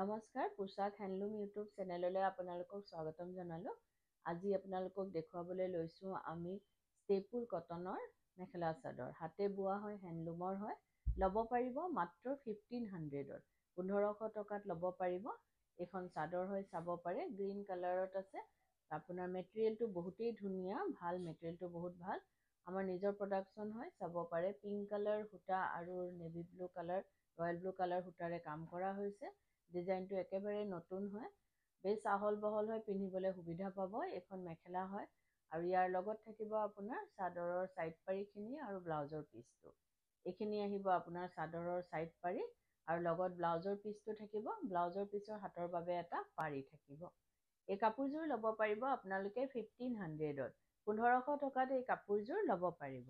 নমস্কাৰ, পোশাক handloom YouTube চেনেললৈ আপোনালোকক স্বাগতম জনালো। আজি আপোনালোকক দেখুৱাবলৈ লৈছোঁ আমি ষ্টেপুল কটনৰ মেখেলা চাদৰ। হাতে বোৱা হয়, হ্যান্ডলুমৰ হয়। ল'ব পাৰিব মাত্ৰ 1500ত, 1500 টকাত ল'ব পাৰিব। এইখন চাদৰ হয়, চাব পাৰে। গ্ৰীণ কালাৰত আছে। আপোনাৰ মেটেৰিয়েলটো বহুতেই ধুনীয়া, ভাল মেটেৰিয়েলটো, বহুত ভাল। আমাৰ নিজৰ প্ৰডাকশ্যন হয়, চাব পাৰে। পিংক কালাৰ সূতা আৰু navy blue colour, royal blue colour সূতাৰে কাম কৰা হৈছে। ডিজাইনটো একেবাৰে নতুন হয়, বেছ আহল বহল হয়, পিন্ধিবলৈ সুবিধা পাব। এইখন মেখেলা হয় আৰু ইয়াৰ লগত থাকিব আপোনাৰ চাদৰৰ ছাইড পাৰিখিনি আৰু ব্লাউজৰ পিচটো। এইখিনি আহিব আপোনাৰ চাদৰৰ ছাইড পাৰি আৰু লগত ব্লাউজৰ পিচটো থাকিব। ব্লাউজৰ পিচৰ হাতৰ বাবে এটা পাৰি থাকিব। এই কাপোৰযোৰ ল'ব পাৰিব আপোনালোকে 1500ত, 1500 টকাত এই কাপোৰযোৰ ল'ব পাৰিব।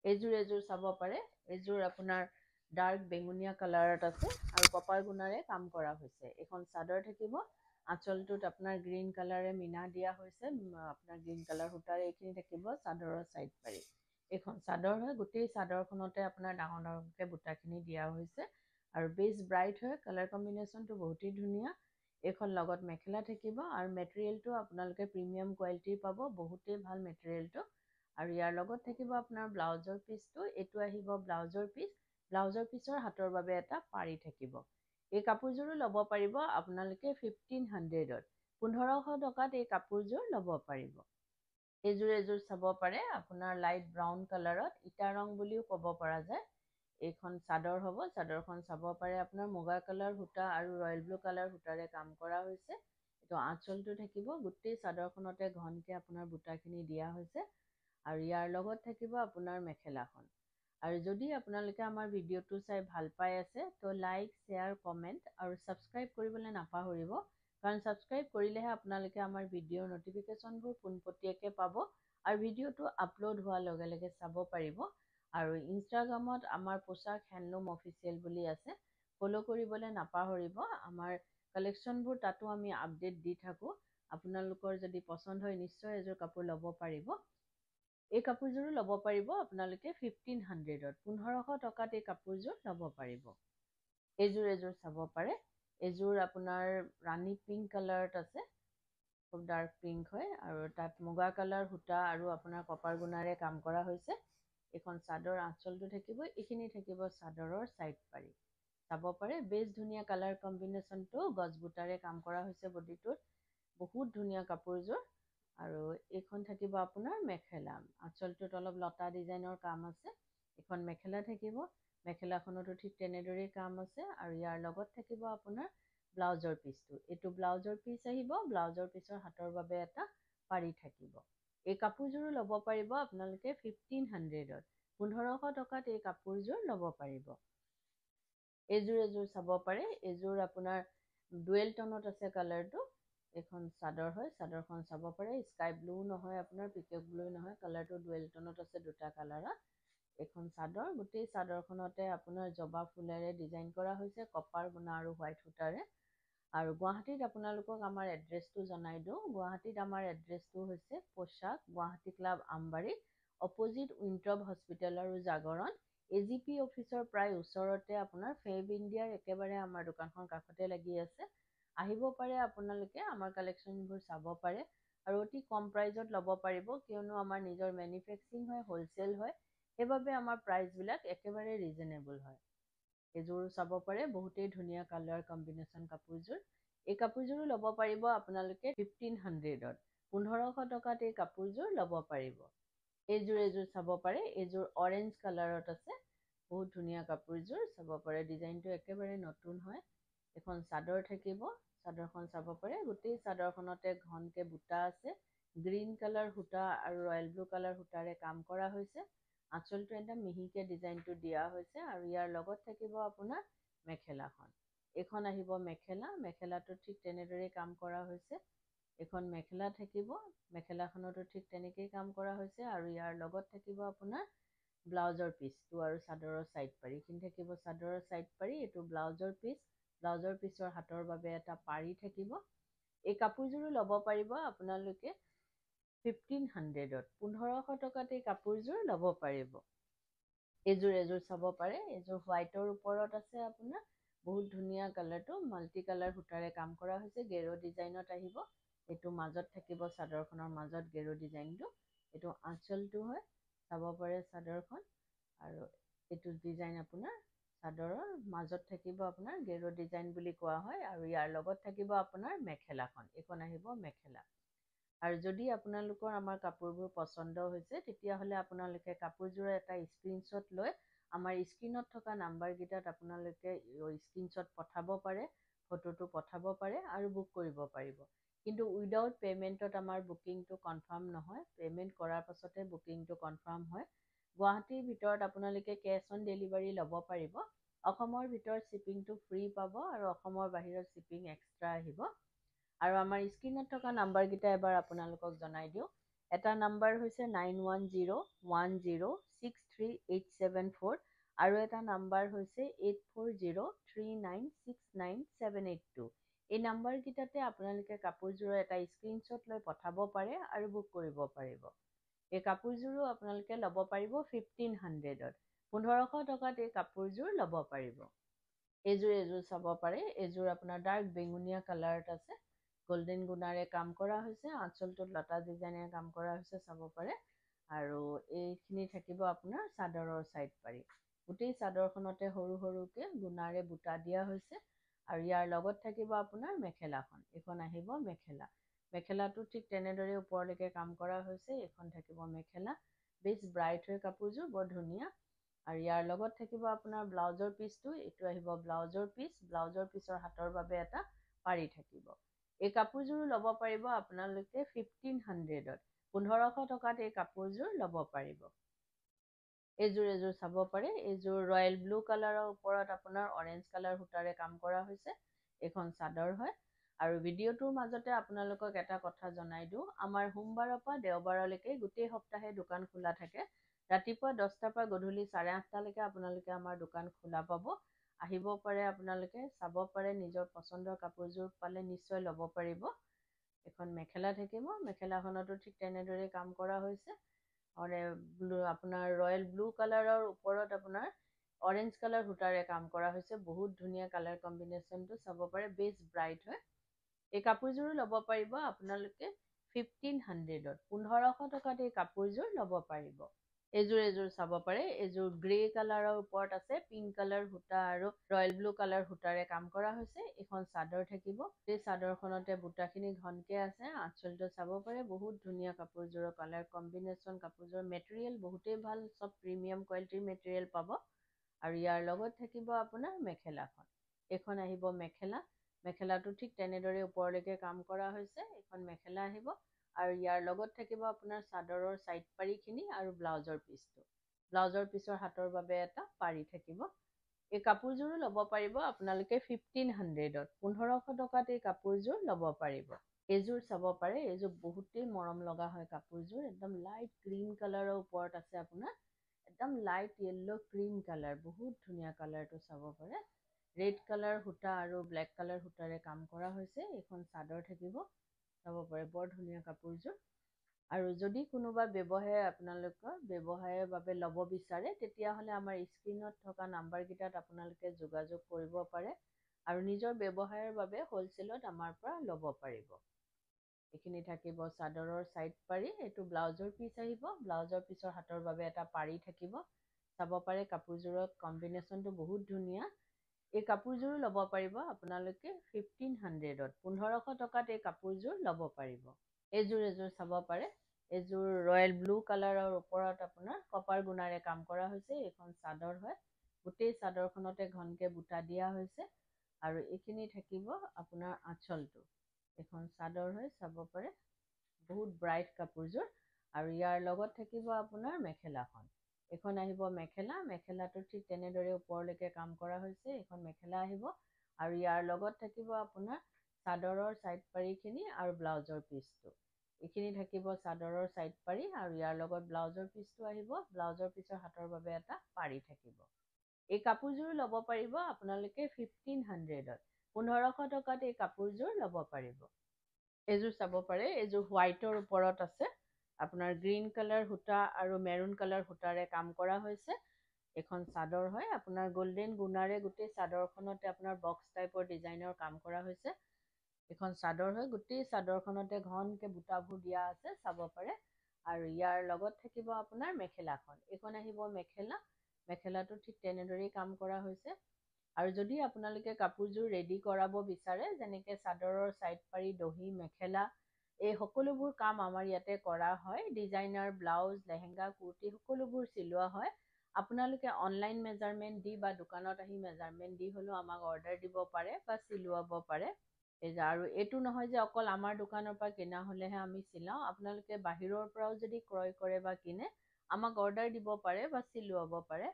এযোৰ চাব পাৰে। এযোৰ আপোনাৰ ডাৰ্ক বেঙুনীয়া কালাৰত আছে আৰু কপাৰ গুণাৰে কাম কৰা হৈছে। এখন চাদৰ থাকিব, আঁচলটোত আপোনাৰ গ্ৰীণ কালাৰে মিনা দিয়া হৈছে। আপোনাৰ গ্ৰীণ কালাৰ সূতাৰে এইখিনি থাকিব চাদৰৰ ছাইড পাৰি। এইখন চাদৰ হয়, গোটেই চাদৰখনতে আপোনাৰ ডাঙৰ ডাঙৰকৈ বুটাখিনি দিয়া হৈছে আৰু বেছ ব্ৰাইট হয়। কালাৰ কম্বিনেশ্যনটো বহুতেই ধুনীয়া। এইখন লগত মেখেলা থাকিব আৰু মেটেৰিয়েলটো আপোনালোকে প্ৰিমিয়াম কোৱালিটিৰ পাব, বহুতেই ভাল মেটেৰিয়েলটো। আৰু ইয়াৰ লগত থাকিব আপোনাৰ ব্লাউজৰ পিচটো। এইটো আহিব ব্লাউজৰ পিচ। ব্লাউজৰ পিচৰ হাতৰ বাবে এটা পাৰি থাকিব। এই কাপোৰযোৰো ল'ব পাৰিব আপোনালোকে 1500ত, 1500 টকাত এই কাপোৰযোৰ ল'ব পাৰিব। এযোৰ চাব পাৰে, আপোনাৰ লাইট ব্ৰাউন কালাৰত, ইটা ৰং বুলিও ক'ব পৰা যায়। এইখন চাদৰ হ'ব। চাদৰখন চাব পাৰে, আপোনাৰ মুগা কালাৰ সূতা আৰু ৰয়েল ব্লু কালাৰ সূতাৰে কাম কৰা হৈছে। এইটো আঁচলটো থাকিব, গোটেই চাদৰখনতে ঘনকৈ আপোনাৰ বুটাখিনি দিয়া হৈছে আৰু ইয়াৰ লগত থাকিব আপোনাৰ মেখেলাখন। আৰু যদি আপোনালোকে আমাৰ ভিডিঅ'টো চাই ভাল পাই আছে তো লাইক, শ্বেয়াৰ, কমেণ্ট আৰু ছাবস্ক্ৰাইব কৰিবলৈ নাপাহৰিব, কাৰণ ছাবস্ক্ৰাইব কৰিলেহে আপোনালোকে আমাৰ ভিডিঅ'ৰ ন'টিফিকেশ্যনবোৰ পোনপটীয়াকৈ পাব আৰু ভিডিঅ'টো আপলোড হোৱাৰ লগে লগে চাব পাৰিব। আৰু ইনষ্টাগ্ৰামত আমাৰ পোশাক হ্যান্ডলুম অফিচিয়েল বুলি আছে, ফ'ল' কৰিবলৈ নাপাহৰিব। আমাৰ কালেকশ্যনবোৰ তাতো আমি আপডেট দি থাকোঁ। আপোনালোকৰ যদি পচন্দ হয় নিশ্চয় এযোৰ কাপোৰ ল'ব পাৰিব। এই কাপোৰযোৰো ল'ব পাৰিব আপোনালোকে 1500ত, 1500 টকাত এই কাপোৰযোৰ ল'ব পাৰিব। এযোৰ চাব পাৰে। এযোৰ আপোনাৰ ৰাণী পিংক কালাৰত আছে, খুব ডাৰ্ক পিংক হয় আৰু তাত মুগা কালাৰ সূতা আৰু আপোনাৰ কপাৰ গুণাৰে কাম কৰা হৈছে। এইখন চাদৰ আঁচলটো থাকিব, এইখিনি থাকিব চাদৰৰ ছাইড পাৰি। চাব পাৰে, বেছ ধুনীয়া কালাৰ কম্বিনেশ্যনটো, গছবুটাৰে কাম কৰা হৈছে বডিটোত। বহুত ধুনীয়া কাপোৰযোৰ। আৰু এইখন থাকিব আপোনাৰ মেখেলা। আঁচলটোত অলপ লতা ডিজাইনৰ কাম আছে। এখন মেখেলা থাকিব, মেখেলাখনতো ঠিক তেনেদৰেই কাম আছে আৰু ইয়াৰ লগত থাকিব আপোনাৰ ব্লাউজৰ পিচটো। এইটো ব্লাউজৰ পিচ আহিব, ব্লাউজৰ পিচৰ হাতৰ বাবে এটা পাৰি থাকিব। এই কাপোৰযোৰো ল'ব পাৰিব আপোনালোকে 1500ত, 1500 টকাত এই কাপোৰযোৰ ল'ব পাৰিব। এযোৰ চাব পাৰে। এযোৰ আপোনাৰ ডুৱেল টনত আছে কালাৰটো। এইখন চাদৰ হয়, চাদৰখন চাব পাৰে। স্কাই ব্লু নহয়, আপোনাৰ পিকক ব্লু নহয়, কালাৰটো ডুৱেল টনত আছে, দুটা কালাৰত। এইখন চাদৰ, গোটেই চাদৰখনতে আপোনাৰ জবা ফুলেৰে ডিজাইন কৰা হৈছে, কপাৰ গুণা আৰু হোৱাইট সূতাৰে। আৰু গুৱাহাটীত আপোনালোকক আমাৰ এড্ৰেছটো জনাই দিওঁ। গুৱাহাটীত আমাৰ এড্ৰেছটো হৈছে পোশাক গুৱাহাটী ক্লাব আমবাৰী, অপজিট উইণ্ট্ৰপ হস্পিটেল আৰু জাগৰণ। AGP অফিচৰ প্ৰায় ওচৰতে, আপোনাৰ ফেব ইণ্ডিয়াৰ একেবাৰে আমাৰ দোকানখন কাষতে লাগি আছে। আহিব পাৰে আপোনালোকে, আমাৰ কালেকশ্যনবোৰ চাব পাৰে আৰু অতি কম প্ৰাইজত ল'ব পাৰিব, কিয়নো আমাৰ নিজৰ মেনুফেকচাৰিং হয়, হ'লচেল হয়, সেইবাবে আমাৰ প্ৰাইচবিলাক একেবাৰে ৰিজনেবল হয়। এযোৰ চাব পাৰে, বহুতেই ধুনীয়া কালাৰ কম্বিনেশ্যন কাপোৰযোৰ। এই কাপোৰযোৰো ল'ব পাৰিব আপোনালোকে 1500ত, 1500 টকাত এই কাপোৰযোৰ ল'ব পাৰিব। এযোৰ চাব পাৰে। এযোৰ অৰেঞ্জ কালাৰত আছে, বহুত ধুনীয়া কাপোৰযোৰ। চাব পাৰে, ডিজাইনটো একেবাৰে নতুন হয়। এখন চাদৰ থাকিব, চাদৰখন চাব পাৰে। গোটেই চাদৰখনতে ঘনকৈ বুটা আছে, গ্ৰীণ কালাৰ সূতা আৰু ৰয়েল ব্লু কালাৰ সূতাৰে কাম কৰা হৈছে। আঁচলটো এটা মিহিকৈ ডিজাইনটো দিয়া হৈছে আৰু ইয়াৰ লগত থাকিব আপোনাৰ মেখেলাখন। এইখন আহিব মেখেলা, মেখেলাটো ঠিক তেনেদৰেই কাম কৰা হৈছে। এখন মেখেলা থাকিব, মেখেলাখনতো ঠিক তেনেকেই কাম কৰা হৈছে আৰু ইয়াৰ লগত থাকিব আপোনাৰ ব্লাউজৰ পিচটো আৰু চাদৰৰ ছাইড পাৰি। এইখিনি থাকিব চাদৰৰ ছাইড পাৰি, এইটো ব্লাউজৰ পিচ। ব্লাউজৰ পিচৰ হাতৰ বাবে এটা পাৰি থাকিব। এই কাপোৰযোৰো ল'ব পাৰিব আপোনালোকে 1500ত, 1500 টকাত এই কাপোৰযোৰ ল'ব পাৰিব। এযোৰ চাব পাৰে। এযোৰ হোৱাইটৰ ওপৰত আছে আপোনাৰ, বহুত ধুনীয়া কালাৰটো, মাল্টি কালাৰ সূতাৰে কাম কৰা হৈছে, গেৰো ডিজাইনত আহিব। এইটো মাজত থাকিব, চাদৰখনৰ মাজত গেৰো ডিজাইনটো। এইটো আঁচলটো হয়, চাব পাৰে চাদৰখন। আৰু এইটো ডিজাইন আপোনাৰ চাদৰৰ মাজত থাকিব আপোনাৰ গেৰো ডিজাইন বুলি কোৱা হয়। আৰু ইয়াৰ লগত থাকিব আপোনাৰ মেখেলাখন, এইখন আহিব মেখেলা। আৰু যদি আপোনালোকৰ আমাৰ কাপোৰবোৰ পচন্দ হৈছে, তেতিয়াহ'লে আপোনালোকে কাপোৰযোৰৰ এটা স্ক্ৰীনশ্বট লৈ আমাৰ স্ক্ৰীনত থকা নাম্বাৰকেইটাত আপোনালোকে স্ক্ৰীনশ্বট পঠাব পাৰে, ফটোটো পঠাব পাৰে আৰু বুক কৰিব পাৰিব। কিন্তু উইদাউট পে'মেণ্টত আমাৰ বুকিংটো কনফাৰ্ম নহয়। পে'মেণ্ট কৰাৰ পাছতে বুকিংটো কনফাৰ্ম হয়। গুৱাহাটীৰ ভিতৰত আপোনালোকে কেছ অন ডেলিভাৰী ল'ব পাৰিব। অসমৰ ভিতৰত শ্বিপিংটো ফ্ৰী পাব আৰু অসমৰ বাহিৰত শ্বিপিং এক্সট্ৰা আহিব। আৰু আমাৰ স্ক্ৰীনত থকা নাম্বাৰকেইটা এবাৰ আপোনালোকক জনাই দিওঁ। এটা নাম্বাৰ হৈছে 9101063874 আৰু এটা নাম্বাৰ হৈছে 8403969782। এই নাম্বাৰকেইটাতে আপোনালোকে কাপোৰযোৰৰ এটা স্ক্ৰীনশ্বট লৈ পঠাব পাৰে আৰু বুক কৰিব পাৰিব। এই কাপোৰযোৰো আপোনালোকে ল'ব পাৰিব 1500ত। 1500 টকাত এই কাপোৰযোৰ ল'ব পাৰিব। এযোৰ চাব পাৰে। এযোৰ আপোনাৰ ডাৰ্ক বেঙুনীয়া কালাৰত আছে, গোল্ডেন গুণাৰে কাম কৰা হৈছে, আঁচলটোত লতা ডিজাইনেৰে কাম কৰা হৈছে, চাব পাৰে। আৰু এইখিনি থাকিব আপোনাৰ চাদৰৰ ছাইড পাৰি। গোটেই চাদৰখনতে সৰু সৰুকৈ গুণাৰে বুটা দিয়া হৈছে। আৰু ইয়াৰ লগত থাকিব আপোনাৰ মেখেলাখন, এইখন আহিব মেখেলা। মেখেলাটো ঠিক তেনেদৰে ওপৰলৈকে কাম কৰা হৈছে। এইখন থাকিব মেখেলা। বেছ ব্ৰাইট হৈ কাপোৰযোৰ, বৰ ধুনীয়া। আৰু ইয়াৰ লগত থাকিব আপোনাৰ ব্লাউজৰ পিচটো। এইটো আহিব ব্লাউজৰ পিচ। ব্লাউজৰ পিচৰ হাতৰ বাবে এটা পাৰি থাকিব। এই কাপোৰযোৰো ল'ব পাৰিব আপোনালোকে 1500ত। 1500 টকাত এই কাপোৰযোৰ ল'ব পাৰিব। এযোৰ চাব পাৰে। এইযোৰ ৰয়েল ব্লু কালাৰৰ ওপৰত আপোনাৰ অৰেঞ্জ কালাৰ সূতাৰে কাম কৰা হৈছে। এইখন চাদৰ হয়। আৰু ভিডিঅ'টোৰ মাজতে আপোনালোকক এটা কথা জনাই দিওঁ, আমাৰ সোমবাৰৰ পৰা দেওবাৰলৈকে গোটেই সপ্তাহে দোকান খোলা থাকে। ৰাতিপুৱা 10টাৰ পৰা গধূলি 8:30লৈকে আপোনালোকে আমাৰ দোকান খোলা পাব। আহিব পাৰে, আপোনালোকে চাব পাৰে, নিজৰ পচন্দৰ কাপোৰযোৰ পালে নিশ্চয় ল'ব পাৰিব। এখন মেখেলা থাকিব, মেখেলাখনতো ঠিক তেনেদৰে কাম কৰা হৈছে। আপোনাৰ ৰয়েল ব্লু কালাৰৰ ওপৰত আপোনাৰ অৰেঞ্জ কালাৰ সূতাৰে কাম কৰা হৈছে। বহুত ধুনীয়া কালাৰ কম্বিনেশ্যনটো, চাব পাৰে, বেছ ব্ৰাইট হয়। এই কাপোৰযোৰো ল'ব পাৰিব আপোনালোকে 1500ত। 1500 টকাত এই কাপোৰযোৰ ল'ব পাৰিব। এযোৰ চাব পাৰে। এযোৰ গ্ৰে কালাৰৰ ওপৰত আছে, পিংক কালাৰ সূতা আৰু ৰয়েল ব্লু কালাৰ সূতাৰে কাম কৰা হৈছে। এখন চাদৰ থাকিব। এই চাদৰখনতে বুটাখিনি ঘনকে আছে। আঁচলটো চাব পাৰে, বহুত ধুনীয়া কাপোৰযোৰৰ কালাৰ কম্বিনেশ্যন। কাপোৰযোৰৰ মেটেৰিয়েল বহুতেই ভাল, চব প্ৰিমিয়াম কোৱালিটিৰ মেটেৰিয়েল পাব। আৰু ইয়াৰ লগত থাকিব আপোনাৰ মেখেলাখন। এইখন আহিব মেখেলা। মেখেলাটো ঠিক তেনেদৰে ওপৰলৈকে কাম কৰা হৈছে। এইখন মেখেলা আহিব। আৰু ইয়াৰ লগত থাকিব আপোনাৰ চাদৰৰ ছাইড পাৰিখিনি আৰু ব্লাউজৰ পিচটো। ব্লাউজৰ পিচৰ হাতৰ বাবে এটা পাৰি থাকিব। এই কাপোৰযোৰো ল'ব পাৰিব আপোনালোকে 1500ত। 1500 টকাত এই কাপোৰযোৰ ল'ব পাৰিব। এইযোৰ চাব পাৰে। এইযোৰ বহুতেই মৰম লগা হয় কাপোৰযোৰ। একদম লাইট গ্ৰীণ কালাৰৰ ওপৰত আছে আপোনাৰ, একদম লাইট য়েল্লো ক্ৰীম কালাৰ। বহুত ধুনীয়া কালাৰটো, চাব পাৰে। ৰেড কালাৰ সূতা আৰু ব্লেক কালাৰ সূতাৰে কাম কৰা হৈছে। এইখন চাদৰ থাকিব, চাব পাৰে, বৰ ধুনীয়া কাপোৰযোৰ। আৰু যদি কোনোবা ব্যৱসায়ৰ বাবে ল'ব বিচাৰে, তেতিয়াহ'লে আমাৰ স্ক্ৰীনত থকা নাম্বাৰকেইটাত আপোনালোকে যোগাযোগ কৰিব পাৰে আৰু নিজৰ ব্যৱসায়ৰ বাবে হ'লচেলত আমাৰ পৰা ল'ব পাৰিব। এইখিনি থাকিব চাদৰৰ ছাইড পাৰি। এইটো ব্লাউজৰ পিচ আহিব। ব্লাউজৰ পিচৰ হাতৰ বাবে এটা পাৰি থাকিব। চাব পাৰে, কাপোৰযোৰৰ কম্বিনেশ্যনটো বহুত ধুনীয়া। এই কাপোৰযোৰো ল'ব পাৰিব আপোনালোকে 1500ত। 1500 টকাত এই কাপোৰযোৰ ল'ব পাৰিব। এযোৰ চাব পাৰে। এযোৰ ৰয়েল ব্লু কালাৰৰ ওপৰত আপোনাৰ কপাৰ গুণাৰে কাম কৰা হৈছে। এইখন চাদৰ হয়। গোটেই চাদৰখনতে ঘনকে বুটা দিয়া হৈছে। আৰু এইখিনি থাকিব আপোনাৰ আঁচলটো। এখন চাদৰ হয়, চাব পাৰে, বহুত ব্ৰাইট কাপোৰযোৰ। আৰু ইয়াৰ লগত থাকিব আপোনাৰ মেখেলাখন। এইখন আহিব মেখেলা। মেখেলাটো ঠিক তেনেদৰে ওপৰলৈকে কাম কৰা হৈছে। এইখন মেখেলা আহিব। আৰু ইয়াৰ লগত থাকিব আপোনাৰ চাদৰৰ ছাইড পাৰিখিনি আৰু ব্লাউজৰ পিচটো। এইখিনি থাকিব চাদৰৰ ছাইড পাৰি। আৰু ইয়াৰ লগত ব্লাউজৰ পিচটো আহিব। ব্লাউজৰ পিচৰ হাতৰ বাবে এটা পাৰি থাকিব। এই কাপোৰযোৰো ল'ব পাৰিব আপোনালোকে 1500ত। 1500 টকাত এই কাপোৰযোৰ ল'ব পাৰিব। এইযোৰ চাব পাৰে। এইযোৰ হোৱাইটৰ ওপৰত আছে। আপোনাৰ গ্ৰীণ কালাৰ সূতা আৰু মেৰুন কালাৰ সূতাৰে কাম কৰা হৈছে। এখন চাদৰ হয় আপোনাৰ গোল্ডেন গুণাৰে গোটেই চাদৰখনতে আপোনাৰ বক্স টাইপৰ ডিজাইনৰ কাম কৰা হৈছে। এখন চাদৰ হয়, গোটেই চাদৰখনতে ঘনকে বুটাবোৰ দিয়া আছে, চাব পাৰে। আৰু ইয়াৰ লগত থাকিব আপোনাৰ মেখেলাখন। এইখন আহিব মেখেলা, মেখেলাটো ঠিক তেনেদৰেই কাম কৰা হৈছে। আৰু যদি আপোনালোকে কাপোৰযোৰ ৰেডি কৰাব বিচাৰে, যেনেকৈ চাদৰৰ ছাইড পাৰি, দহি, মেখেলা, এই সকলোবোৰ কাম আমাৰ ইয়াতে কৰা হয়। ডিজাইনাৰ ব্লাউজ, লেহেংগা, কুৰ্তি সকলোবোৰ চিলোৱা হয়। আপোনালোকে অনলাইন মেজাৰমেণ্ট দি বা দোকানত আহি মেজাৰমেণ্ট দি হ'লেও আমাক অৰ্ডাৰ দিব পাৰে বা চিলোৱাব পাৰে। আৰু এইটো নহয় যে অকল আমাৰ দোকানৰ পৰা কিনা হ'লেহে আমি চিলাওঁ। আপোনালোকে বাহিৰৰ পৰাও যদি ক্ৰয় কৰে বা কিনে, আমাক অৰ্ডাৰ দিব পাৰে বা চিলোৱাব পাৰে।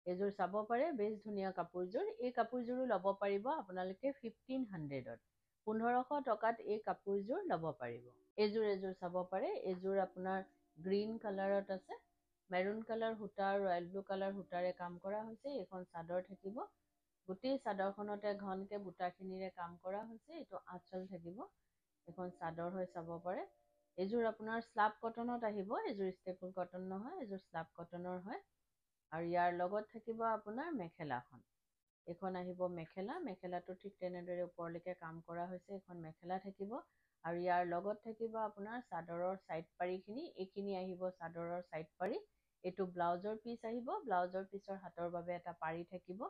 এইযোৰ চাব পাৰে, বেছ ধুনীয়া কাপোৰযোৰ। এই কাপোৰযোৰো ল'ব পাৰিব আপোনালোকে 1500ত। 1500 টকাত এই কাপোৰযোৰ ল'ব পাৰিব। এযোৰ চাব পাৰে। এইযোৰ আপোনাৰ গ্ৰীণ কালাৰত আছে। মেৰুণ কালাৰ সূতা আৰু ৰয়েল ব্লু কালাৰ সূতাৰে কাম কৰা হৈছে। এইখন চাদৰ থাকিব। গোটেই চাদৰখনতে ঘনকে বুটাখিনিৰে কাম কৰা হৈছে। এইটো আঁচল থাকিব। এখন চাদৰ হয়, চাব পাৰে। এইযোৰ আপোনাৰ স্লাব কটনত আহিব। এইযোৰ ষ্টেপুল কটন নহয়, এইযোৰ স্লাব কটনৰ হয়। আৰু ইয়াৰ লগত থাকিব আপোনাৰ মেখেলাখন। এইখন আহিব মেখেলা, মেখেলাটো ঠিক তেনেদৰে ওপৰলৈকে কাম কৰা হৈছে। এখন মেখেলা থাকিব। আৰু ইয়াৰ লগত থাকিব আপোনাৰ চাদৰৰ ছাইড পাৰিখিনি। এইখিনি আহিব চাদৰৰ ছাইড পাৰি। এইটো ব্লাউজৰ পিচ আহিব। ব্লাউজৰ পিচৰ হাতৰ বাবে এটা পাৰি থাকিব।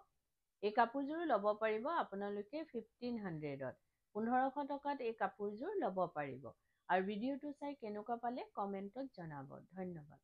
এই কাপোৰযোৰ ল'ব পাৰিব আপোনালোকে 1500ত। 1500 টকাত এই কাপোৰযোৰ ল'ব পাৰিব। আৰু ভিডিঅ'টো চাই কেনেকুৱা পালে কমেণ্টত জনাব। ধন্যবাদ।